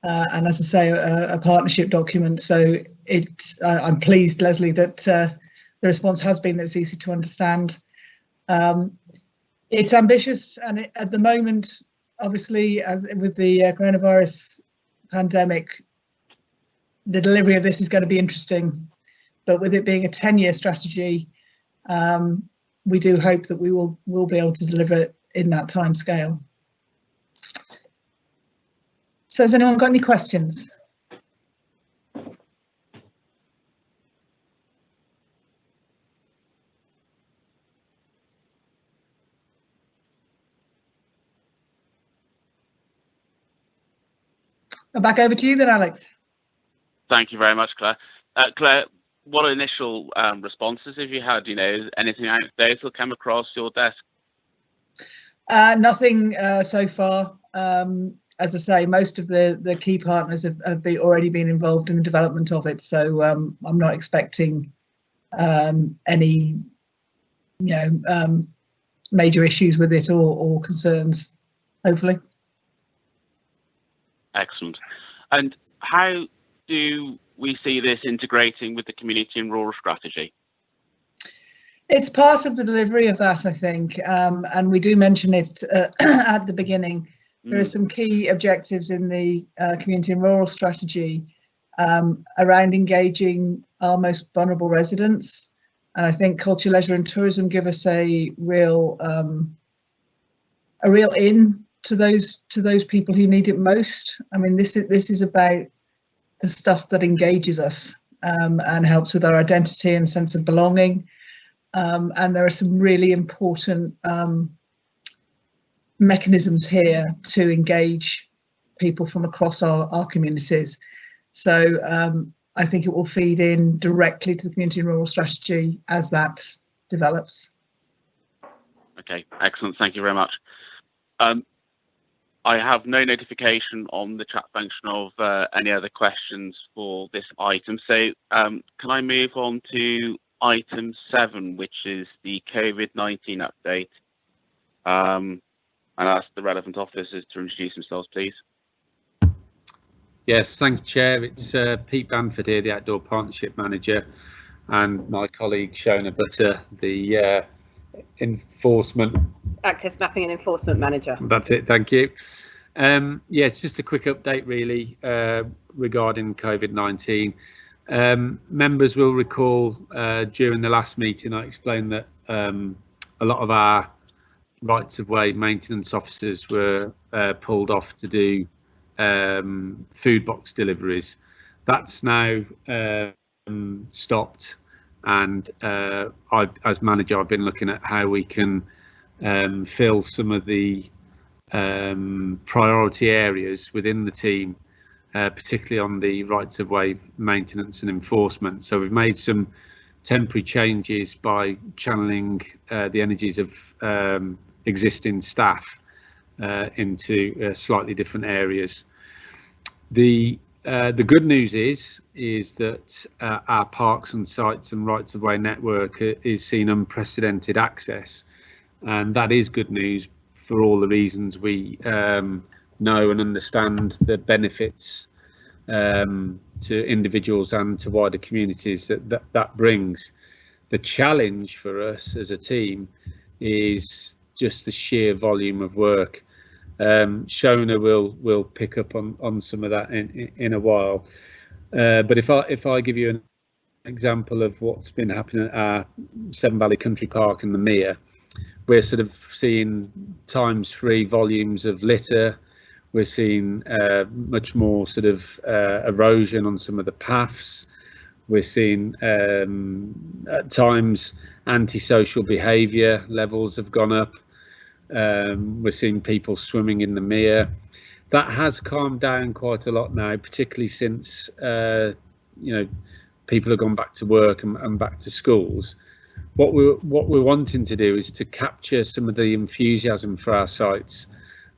Speaker 2: and as I say, a partnership document. So I'm pleased, Leslie, that the response has been that it's easy to understand. It's ambitious, and at the moment, obviously, as with the coronavirus pandemic, the delivery of this is going to be interesting. But with it being a 10-year strategy, we do hope that we will be able to deliver it in that time scale. So has anyone got any questions? Back over to you then, Alex.
Speaker 11: Thank you very much, Claire. Claire, what initial responses have you had? You know, anything anecdotal come across your desk?
Speaker 2: Nothing so far. As I say, most of the key partners have already been involved in the development of it, so I'm not expecting any, major issues with it or concerns, hopefully.
Speaker 11: Excellent. And how do we see this integrating with the community and rural strategy?
Speaker 2: It's part of the delivery of that, I think, and we do mention it at the beginning. There are some key objectives in the community and rural strategy around engaging our most vulnerable residents, and I think culture, leisure and tourism give us a real in to those people who need it most. I mean, this is about the stuff that engages us and helps with our identity and sense of belonging. And there are some really important mechanisms here to engage people from across our communities. So I think it will feed in directly to the community and rural strategy as that develops.
Speaker 11: Okay, excellent. Thank you very much. I have no notification on the chat function of any other questions for this item. So can I move on to item 7, which is the COVID-19 update? And ask the relevant officers to introduce themselves, please.
Speaker 4: Yes, thank you, Chair. It's Pete Bamford here, the Outdoor Partnership Manager, and my colleague Shona Butter, the
Speaker 14: Access Mapping and Enforcement Manager.
Speaker 4: That's it, thank you. Yeah, it's just a quick update really regarding COVID-19. Members will recall during the last meeting I explained that a lot of our rights of way maintenance officers were pulled off to do food box deliveries. That's now stopped, and as manager I've been looking at how we can fill some of the priority areas within the team, particularly on the rights of way maintenance and enforcement. So we've made some temporary changes by channeling the energies of existing staff into slightly different areas. The good news is that our parks and sites and rights of way network is seeing unprecedented access, and that is good news for all the reasons we know and understand the benefits to individuals and to wider communities that brings. The challenge for us as a team is just the sheer volume of work. Shona will pick up on some of that in a while, but if I give you an example of what's been happening at our Severn Valley Country Park and the Mere, we're sort of seeing ×3 volumes of litter. We're seeing much more sort of erosion on some of the paths. We're seeing at times antisocial behaviour levels have gone up. We're seeing people swimming in the Mere. That has calmed down quite a lot now, particularly since people have gone back to work and back to schools. What we're wanting to do is to capture some of the enthusiasm for our sites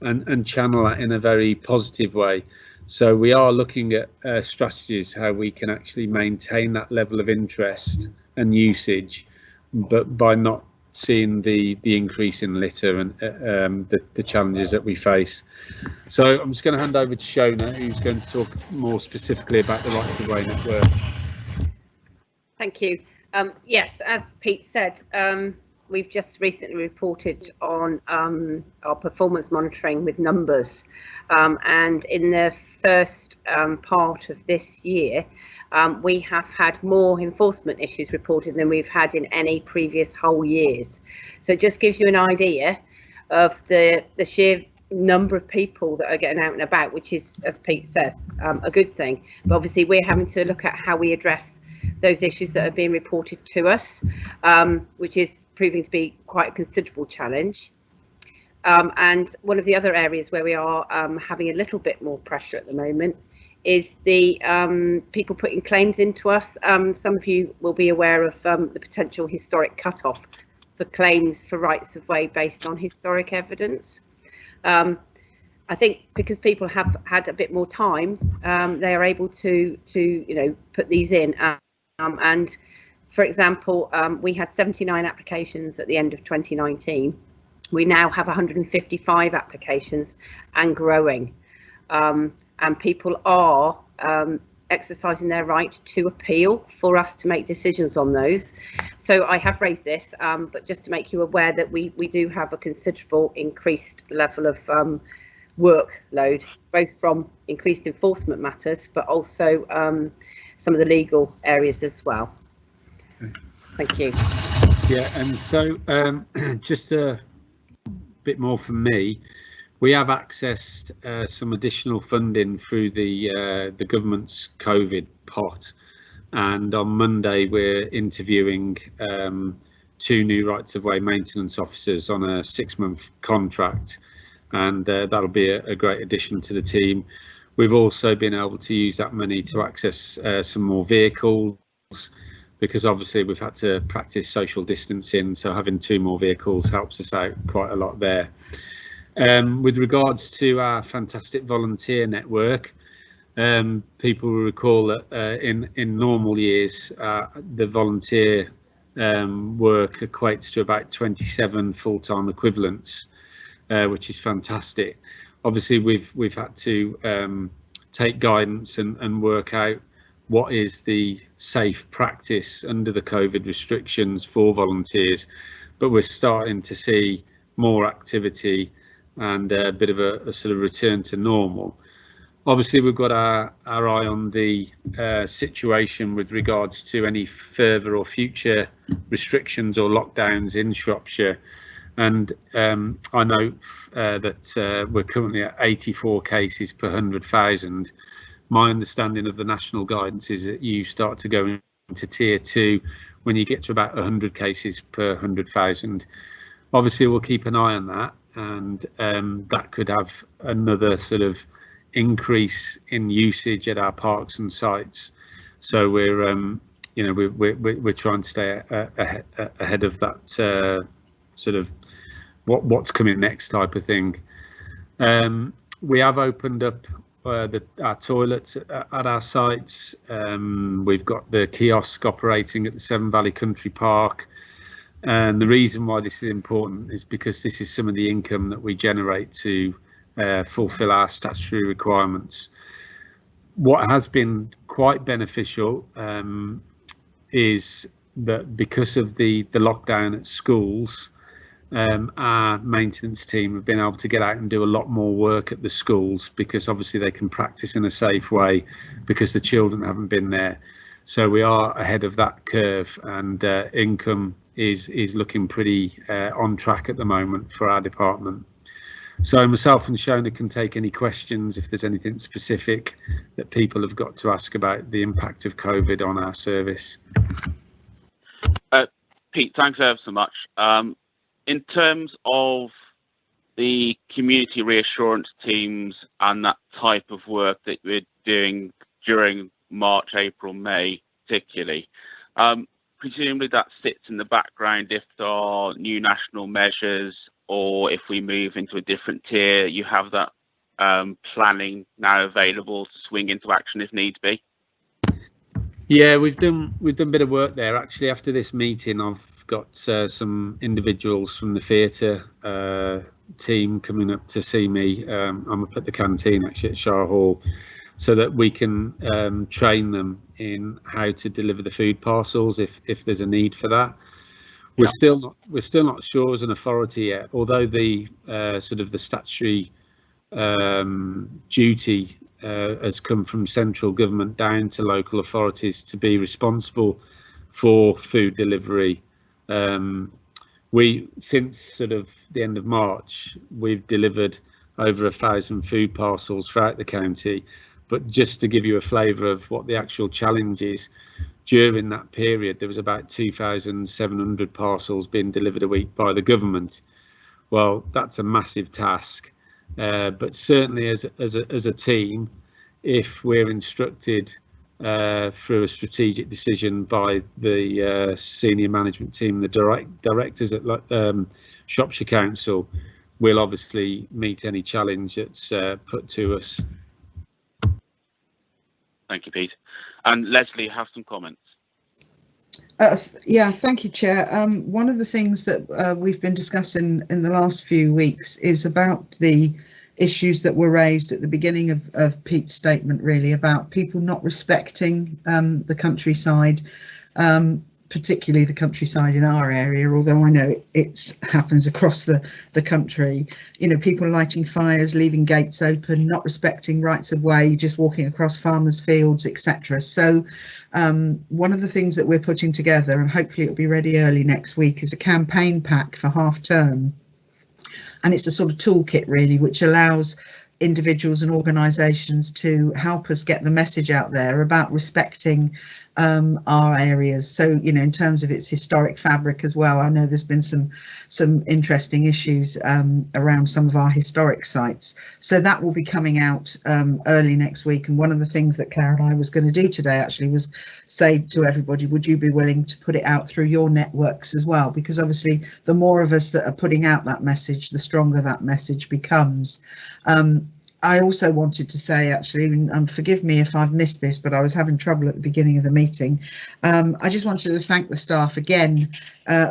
Speaker 4: and channel that in a very positive way. So we are looking at strategies how we can actually maintain that level of interest and usage, but by not seeing the increase in litter and the challenges that we face. So I'm just going to hand over to Shona, who's going to talk more specifically about the rights of way network.
Speaker 14: Thank you. Yes, as Pete said, we've just recently reported on our performance monitoring with numbers, and in the first part of this year we have had more enforcement issues reported than we've had in any previous whole years. So it just gives you an idea of the sheer number of people that are getting out and about, which is, as Pete says, a good thing. But obviously we're having to look at how we address those issues that are being reported to us, which is proving to be quite a considerable challenge. And one of the other areas where we are having a little bit more pressure at the moment is the people putting claims into us. Some of you will be aware of the potential historic cut-off for claims for rights of way based on historic evidence. I think because people have had a bit more time, they are able to put these in. And for example, we had 79 applications at the end of 2019. We now have 155 applications and growing. And people are exercising their right to appeal for us to make decisions on those. So I have raised this, but just to make you aware that we do have a considerable increased level of workload, both from increased enforcement matters, but also some of the legal areas as well. Thank you.
Speaker 4: Yeah, and so just a bit more from me. We have accessed some additional funding through the government's COVID pot, and on Monday we're interviewing 2 new rights of way maintenance officers on a 6-month contract, and that'll be a great addition to the team. We've also been able to use that money to access some more vehicles, because obviously we've had to practice social distancing, so having 2 more vehicles helps us out quite a lot there. With regards to our fantastic volunteer network, people will recall that in normal years the volunteer work equates to about 27 full-time equivalents, which is fantastic. Obviously we've had to take guidance and work out what is the safe practice under the COVID restrictions for volunteers, but we're starting to see more activity and a bit of a sort of return to normal. Obviously we've got our eye on the situation with regards to any further or future restrictions or lockdowns in Shropshire, and I know that we're currently at 84 cases per 100,000. My understanding of the national guidance is that you start to go into tier 2 when you get to about 100 cases per 100,000. Obviously we'll keep an eye on that, and that could have another sort of increase in usage at our parks and sites. So we're we're trying to stay ahead of that sort of what's coming next type of thing. We have opened up our toilets at our sites. We've got the kiosk operating at the Severn Valley Country Park. And the reason why this is important is because this is some of the income that we generate to fulfill our statutory requirements. What has been quite beneficial is that because of the lockdown at schools, our maintenance team have been able to get out and do a lot more work at the schools, because obviously they can practice in a safe way because the children haven't been there. So we are ahead of that curve, and income is looking pretty on track at the moment for our department. So myself and Shona can take any questions if there's anything specific that people have got to ask about the impact of COVID on our service.
Speaker 11: Pete, thanks ever so much. In terms of the community reassurance teams and that type of work that we're doing during March, April, May particularly, presumably that sits in the background if there are new national measures, or if we move into a different tier, you have that planning now available to swing into action if needs be.
Speaker 4: Yeah, we've done a bit of work there actually. After this meeting, I've got some individuals from the theatre team coming up to see me. I'm up at the canteen actually at Shire Hall, so that we can train them in how to deliver the food parcels if there's a need for that. We're still not sure as an authority yet, although the sort of the statutory duty has come from central government down to local authorities to be responsible for food delivery. Since sort of the end of March, we've delivered over 1,000 food parcels throughout the county. But just to give you a flavour of what the actual challenge is, during that period, there was about 2,700 parcels being delivered a week by the government. Well, that's a massive task. But certainly as a team, if we're instructed through a strategic decision by the senior management team, the directors at Shropshire Council, we'll obviously meet any challenge that's put to us.
Speaker 11: Thank you, Pete. And Leslie, have some comments.
Speaker 9: Yeah, thank you, Chair. One of the things that we've been discussing in the last few weeks is about the issues that were raised at the beginning of Pete's statement, really, about people not respecting the countryside, particularly the countryside in our area, although I know it happens across the country. You know, people lighting fires, leaving gates open, not respecting rights of way, just walking across farmers' fields, etc. So one of the things that we're putting together, and hopefully it'll be ready early next week, is a campaign pack for half term. And it's a sort of toolkit, really, which allows individuals and organisations to help us get the message out there about respecting our areas. So, you know, in terms of its historic fabric as well, I know there's been some interesting issues around some of our historic sites. So that will be coming out early next week. And one of the things that Claire and I was going to do today actually was say to everybody, would you be willing to put it out through your networks as well? Because obviously the more of us that are putting out that message, the stronger that message becomes. I also wanted to say, actually, and forgive me if I've missed this, but I was having trouble at the beginning of the meeting. I just wanted to thank the staff again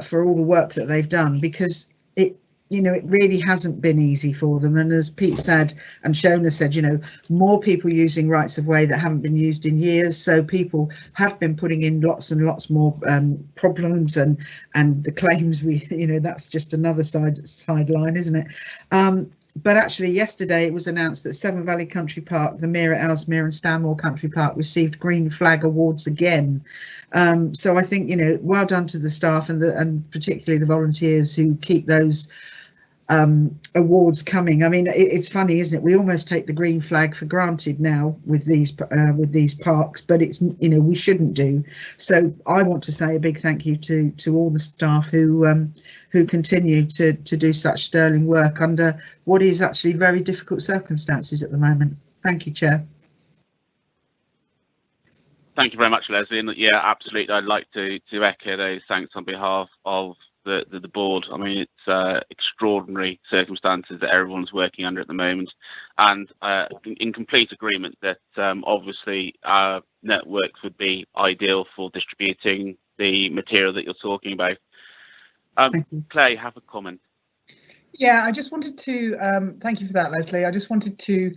Speaker 9: for all the work that they've done, because it really hasn't been easy for them. And as Pete said, and Shona said, you know, more people using rights of way that haven't been used in years. So people have been putting in lots and lots more problems, and the claims that's just another sideline, isn't it? But actually yesterday it was announced that Severn Valley Country Park, the Mere at Ellesmere and Stanmore Country Park received Green Flag Awards again. So I think, you know, well done to the staff and particularly the volunteers who keep those awards coming. I mean, it's funny, isn't it? We almost take the green flag for granted now with these parks, but it's, you know, we shouldn't do. So I want to say a big thank you to all the staff who continue to do such sterling work under what is actually very difficult circumstances at the moment. Thank you, Chair.
Speaker 11: Thank you very much, Leslie. And yeah, absolutely, I'd like to echo those thanks on behalf of the board. I mean, it's extraordinary circumstances that everyone's working under at the moment, and in complete agreement that obviously our networks would be ideal for distributing the material that you're talking about. Claire, you have a comment.
Speaker 2: Yeah, I just wanted to thank you for that, Leslie. I just wanted to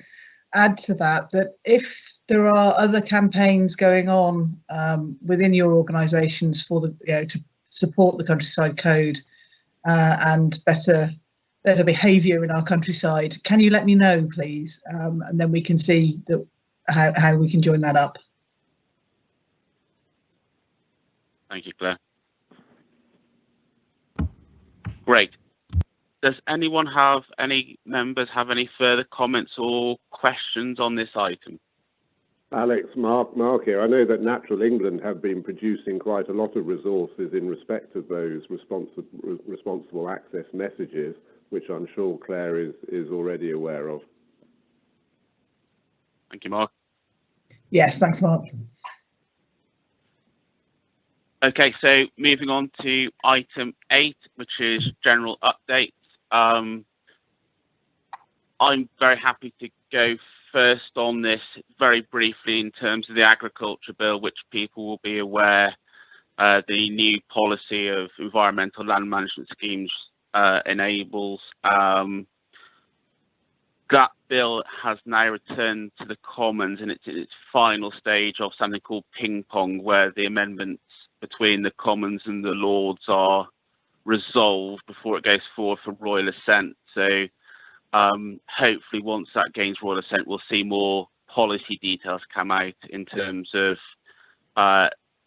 Speaker 2: add to that if there are other campaigns going on within your organisations for to support the Countryside Code and better behaviour in our countryside, can you let me know, please? And then we can see how we can join that up.
Speaker 11: Thank you, Claire. Great. Does any members have any further comments or questions on this item?
Speaker 3: Alex, Mark here. I know that Natural England have been producing quite a lot of resources in respect of those responsible access messages, which I'm sure Claire is already aware of.
Speaker 11: Thank you, Mark.
Speaker 2: Yes, thanks, Mark.
Speaker 11: Okay, so moving on to item 8, which is general updates. I'm very happy to go first on this very briefly in terms of the agriculture bill, which people will be aware the new policy of environmental land management schemes enables. That bill has now returned to the Commons, and it's in its final stage of something called ping pong, where the amendments between the Commons and the Lords are resolved before it goes forward for royal assent. So hopefully once that gains broader assent, we'll see more policy details come out in terms of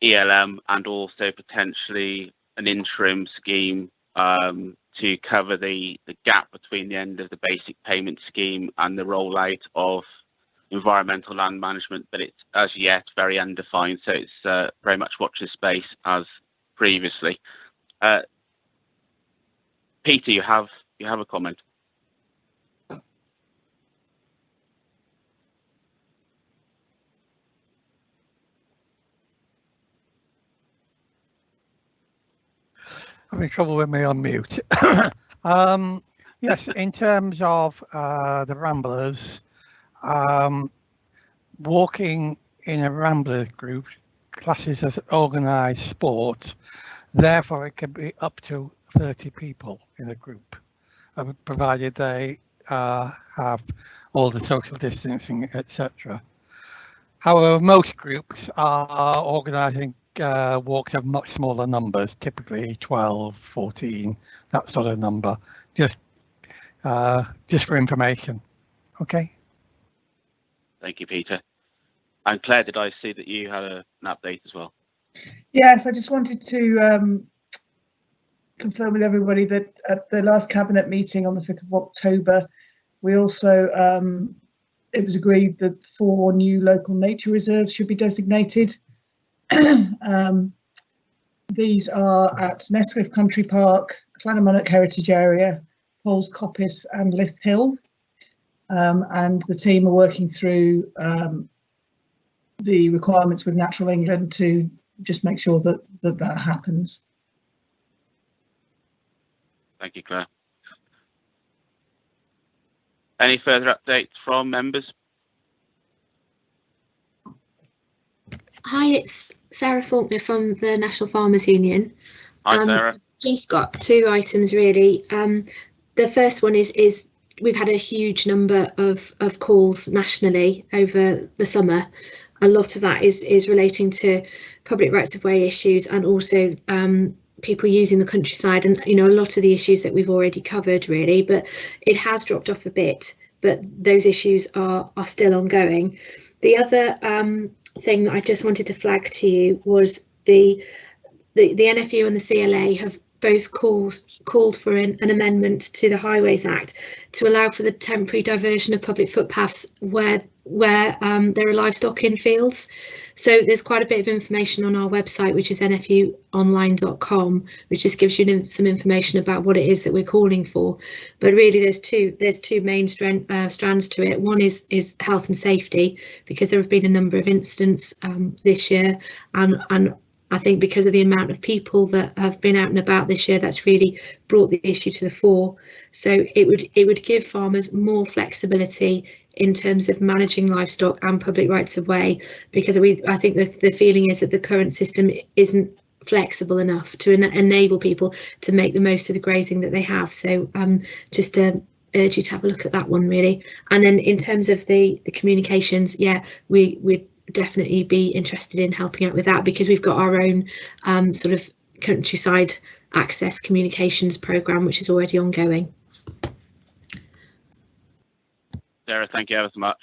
Speaker 11: ELM and also potentially an interim scheme to cover the gap between the end of the basic payment scheme and the rollout of environmental land management, but it's as yet very undefined, so it's very much watch this space as previously. Peter, you have a comment.
Speaker 6: Having trouble with me on mute. Yes, in terms of the Ramblers, walking in a Ramblers group classes as organised sport, therefore it can be up to 30 people in a group, provided they have all the social distancing, etc. However, most groups are organising walks of much smaller numbers, typically 12, 14, that sort of number, just for information. Okay.
Speaker 11: Thank you, Peter. And Claire, did I see that you had an update as well?
Speaker 2: Yes, I just wanted to confirm with everybody that at the last cabinet meeting on the 5th of October, we also it was agreed that 4 new local nature reserves should be designated. These are at Nescliffe Country Park, Clannamunnock Heritage Area, Paul's Coppice and Lith Hill. And the team are working through the requirements with Natural England to just make sure that happens.
Speaker 11: Thank you, Claire. Any further updates from members?
Speaker 7: Hi, it's Sarah Faulkner from the National Farmers Union.
Speaker 11: Hi, Sarah.
Speaker 7: Just got 2 items really. The first one is we've had a huge number of calls nationally over the summer. A lot of that is relating to public rights of way issues and also people using the countryside, and a lot of the issues that we've already covered really, but it has dropped off a bit, but those issues are still ongoing. The other thing that I just wanted to flag to you was the NFU and the CLA have both called for an amendment to the Highways Act to allow for the temporary diversion of public footpaths where there are livestock in fields. So there's quite a bit of information on our website, which is nfuonline.com, which just gives you some information about what it is that we're calling for. But really, there's two main strands to it. One is health and safety, because there have been a number of incidents this year, and I think because of the amount of people that have been out and about this year, that's really brought the issue to the fore. So it would give farmers more flexibility in terms of managing livestock and public rights of way, because I think the feeling is that the current system isn't flexible enough to enable people to make the most of the grazing that they have. So just to urge you to have a look at that one really. And then in terms of the communications, yeah, we'd definitely be interested in helping out with that, because we've got our own sort of countryside access communications programme, which is already ongoing.
Speaker 11: Sarah, thank you ever so much.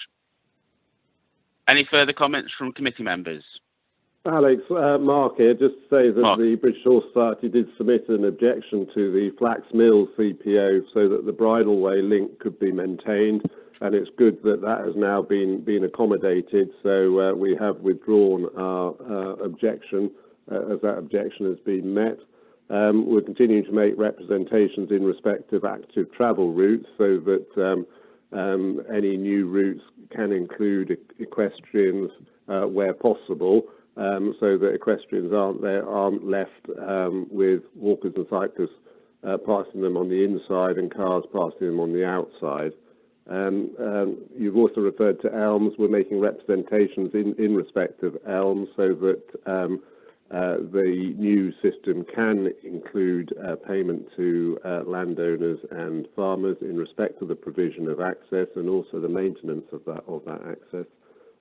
Speaker 11: Any further comments from committee members?
Speaker 3: Alex, Mark here, just to say that the British Horse Society did submit an objection to the Flax Mill CPO so that the bridleway link could be maintained, and it's good that that has now been accommodated. So we have withdrawn our objection as that objection has been met. We're continuing to make representations in respect of active travel routes so that any new routes can include equestrians where possible, so that equestrians aren't left with walkers and cyclists passing them on the inside and cars passing them on the outside. You've also referred to elms. We're making representations in respect of elms so that the new system can include payment to landowners and farmers in respect of the provision of access and also the maintenance of that access.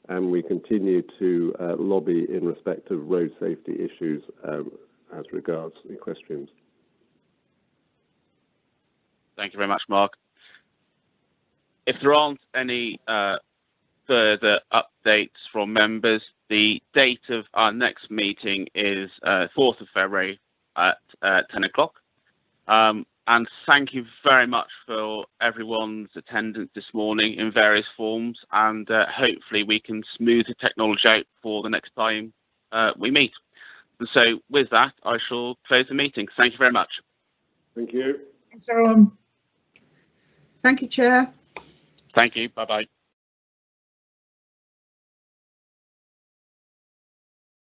Speaker 3: And we continue to lobby in respect of road safety issues as regards equestrians.
Speaker 11: Thank you very much, Mark. If there aren't any further updates from members, the date of our next meeting is 4th of February at 10 o'clock. And thank you very much for everyone's attendance this morning in various forms, and hopefully we can smooth the technology out for the next time we meet. And so with that, I shall close the meeting. Thank you very much.
Speaker 3: Thank you.
Speaker 2: Thanks, everyone.
Speaker 9: Thank you, Chair.
Speaker 11: Thank you. Bye-bye.